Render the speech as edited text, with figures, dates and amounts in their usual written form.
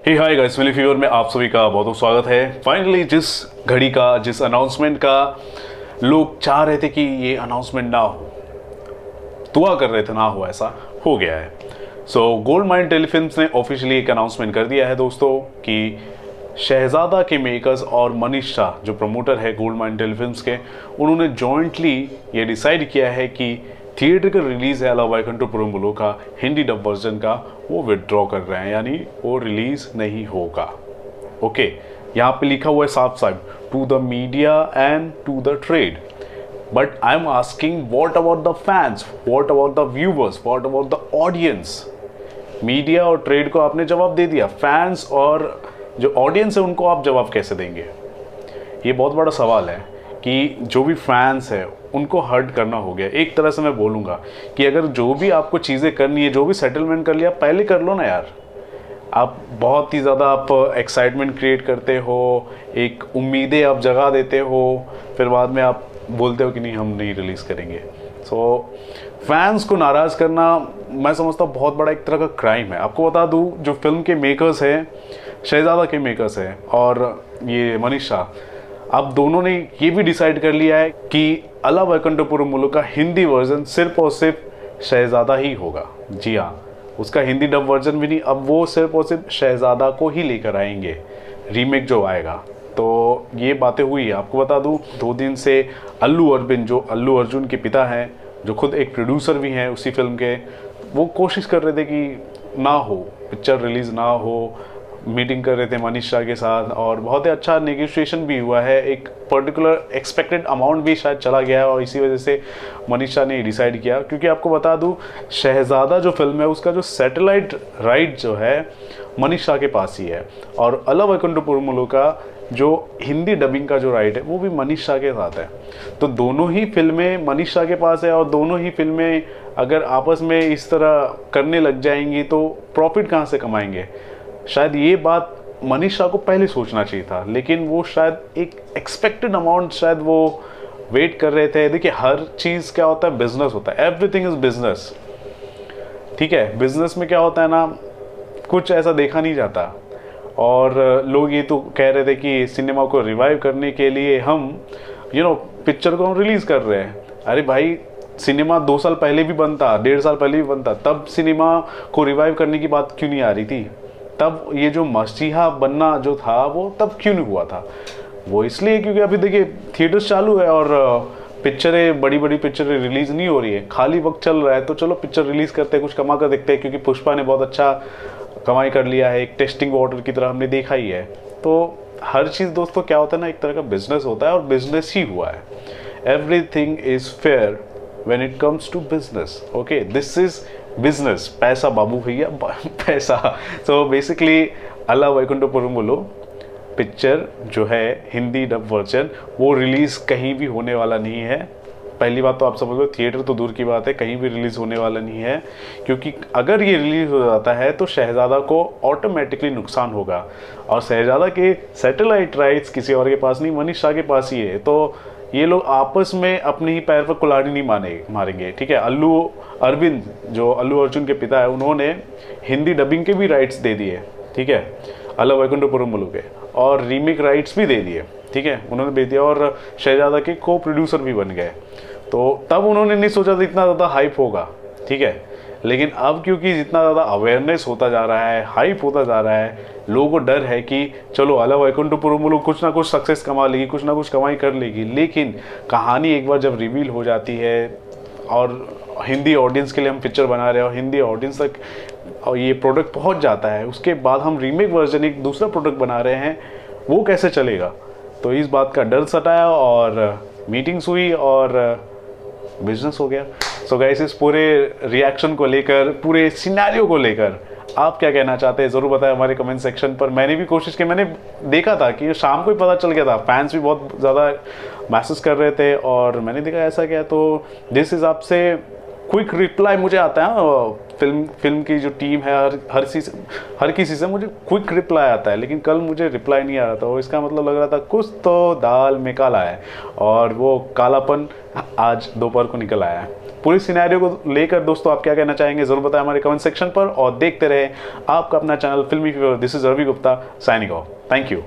हे hi guys, मिली fever में आप सभी का बहुत बहुत स्वागत है। फाइनली जिस घड़ी का, जिस अनाउंसमेंट का लोग चाह रहे थे कि ये अनाउंसमेंट ना हो, दुआ कर रहे थे ना हो, ऐसा हो गया है। सो गोल्ड माइन टेलीफिल्म्स ने ऑफिशियली एक अनाउंसमेंट कर दिया है दोस्तों कि शहजादा के मेकर्स और मनीष शाह जो प्रमोटर है गोल्ड माइन टेलीफिल्म्स के, उन्होंने जॉइंटली ये डिसाइड किया है कि थिएटर का रिलीज है अला वैकुंठपुरम का हिंदी डब वर्जन का, वो विदड्रॉ कर रहे हैं, यानी वो रिलीज नहीं होगा। ओके, यहाँ पे लिखा हुआ है साफ साफ, to the media and to the trade. But I am asking, what about the fans, what about the viewers, what about the audience. Media और ट्रेड को आपने जवाब दे दिया, फैंस और जो ऑडियंस है उनको आप जवाब कैसे देंगे? ये बहुत बड़ा सवाल है कि जो भी फैंस है उनको हर्ट करना हो गया। एक तरह से मैं बोलूँगा कि अगर जो भी आपको चीज़ें करनी है, जो भी सेटलमेंट कर लिया, पहले कर लो ना यार। आप बहुत ही ज़्यादा आप एक्साइटमेंट क्रिएट करते हो, एक उम्मीदें आप जगा देते हो, फिर बाद में आप बोलते हो कि नहीं हम नहीं रिलीज़ करेंगे। सो फैंस को नाराज़ करना मैं समझता हूँ बहुत बड़ा एक तरह का क्राइम है। आपको बता दूँ, जो फिल्म के मेकर्स हैं, शहजादा के मेकर्स हैं और ये मनीष शाह, अब दोनों ने ये भी डिसाइड कर लिया है कि अला वैकुंठपुरम का हिंदी वर्जन सिर्फ और सिर्फ शहजादा ही होगा। जी हाँ, उसका हिंदी डब वर्जन भी नहीं, अब वो सिर्फ और सिर्फ शहजादा को ही लेकर आएंगे, रीमेक जो आएगा। तो ये बातें हुई है। आपको बता दूं, 2 दिन से अल्लू अरविंद, जो अल्लू अर्जुन के पिता हैं, जो खुद एक प्रोड्यूसर भी हैं उसी फिल्म के, वो कोशिश कर रहे थे कि ना हो, पिक्चर रिलीज़ ना हो। मीटिंग कर रहे थे मनीष शाह के साथ और बहुत ही अच्छा नेगोशिएशन भी हुआ है। एक पर्टिकुलर एक्सपेक्टेड अमाउंट भी शायद चला गया है और इसी वजह से मनीष शाह ने डिसाइड किया। क्योंकि आपको बता दूं, शहजादा जो फिल्म है उसका जो सैटेलाइट राइट जो है मनीष शाह के पास ही है, और अला वैकुंठपुरम का जो हिंदी डबिंग का जो राइट है वो भी मनीष शाह के साथ है। तो दोनों ही फिल्में मनीष शाह के पास है और दोनों ही फिल्में अगर आपस में इस तरह करने लग जाएंगी तो प्रॉफिट कहाँ से कमाएंगे? शायद ये बात मनीष शाह को पहले सोचना चाहिए था, लेकिन वो शायद एक एक्सपेक्टेड अमाउंट शायद वो वेट कर रहे थे। देखिए, हर चीज़ क्या होता है, बिजनेस होता है, एवरीथिंग इज बिजनेस। ठीक है, बिजनेस में क्या होता है ना, कुछ ऐसा देखा नहीं जाता। और लोग ये तो कह रहे थे कि सिनेमा को रिवाइव करने के लिए हम पिक्चर को हम रिलीज़ कर रहे हैं। अरे भाई, सिनेमा 2 साल पहले भी बनता, 1.5 साल पहले भी बनता, तब सिनेमा को रिवाइव करने की बात क्यों नहीं आ रही थी? तब ये जो मसीहा बनना जो था वो तब क्यों नहीं हुआ था? वो इसलिए क्योंकि अभी देखिए थिएटर्स चालू है और पिक्चरें, बड़ी बड़ी पिक्चरें रिलीज़ नहीं हो रही है, खाली वक्त चल रहा है, तो चलो पिक्चर रिलीज़ करते हैं, कुछ कमा कर देखते हैं। क्योंकि पुष्पा ने बहुत अच्छा कमाई कर लिया है, एक टेस्टिंग वाटर की तरह हमने देखा ही है। तो हर चीज़ दोस्तों क्या होता है ना, एक तरह का बिजनेस होता है और बिजनेस ही हुआ है। Everything is fair when it comes to business. Okay, this is business, पैसा बाबू भैया, पैसा। तो बेसिकली अला वैकुंठपुरम पिक्चर जो है हिंदी डब वर्जन, वो रिलीज़ कहीं भी होने वाला नहीं है। पहली बात तो आप समझ लो, थिएटर तो दूर की बात है, कहीं भी रिलीज़ होने वाला नहीं है। क्योंकि अगर ये रिलीज़ हो जाता है तो शहजादा को ऑटोमेटिकली नुकसान होगा, और शहजादा के सैटेलाइट राइट्स किसी और के पास नहीं, मनीष शाह के पास ही है। तो ये लोग आपस में अपने ही पैर पर कुल्हाड़ी नहीं मारेंगे। ठीक है, अल्लू अरविंद जो अल्लू अर्जुन के पिता है, उन्होंने हिंदी डबिंग के भी राइट्स दे दिए। ठीक है, अला वैकुंठपुरम के, और रीमेक राइट्स भी दे दिए। ठीक है, उन्होंने दे दिया और शहजादा के को प्रोड्यूसर भी बन गए। तो तब उन्होंने नहीं सोचा था इतना ज़्यादा हाइप होगा। ठीक है, लेकिन अब क्योंकि जितना ज़्यादा अवेयरनेस होता जा रहा है, हाइप होता जा रहा है, लोगों को डर है कि चलो अला वैकुंठपुरम कुछ ना कुछ सक्सेस कमा लेगी, कुछ ना कुछ कमाई कर लेगी। लेकिन कहानी एक बार जब रिवील हो जाती है और हिंदी ऑडियंस के लिए हम पिक्चर बना रहे हैं और हिंदी ऑडियंस तक और ये प्रोडक्ट पहुंच जाता है, उसके बाद हम रीमेक वर्जन एक दूसरा प्रोडक्ट बना रहे हैं, वो कैसे चलेगा? तो इस बात का डर सताया और मीटिंग्स हुई और बिजनेस हो गया। सो गाइस, इस पूरे रिएक्शन को लेकर, पूरे सिनेरियो को लेकर आप क्या कहना चाहते हैं ज़रूर बताएं हमारे कमेंट सेक्शन पर। मैंने भी कोशिश की, मैंने देखा था कि शाम को ही पता चल गया था, फैंस भी बहुत ज़्यादा मैसेज कर रहे थे और मैंने देखा ऐसा क्या। तो जिस हिसाब से क्विक रिप्लाई मुझे आता है फिल्म की जो टीम है हर किसी से मुझे क्विक रिप्लाई आता है, लेकिन कल मुझे रिप्लाई नहीं आ रहा था। और इसका मतलब लग रहा था कुछ तो दाल में काला है, और वो कालापन आज दोपहर को निकल आया है। पूरी सिनेरियो को लेकर दोस्तों आप क्या कहना चाहेंगे जरूर बताएं हमारे कमेंट सेक्शन पर, और देखते रहे आपका अपना channel Filmy fever. This is Ravi Gupta signing off. Thank you.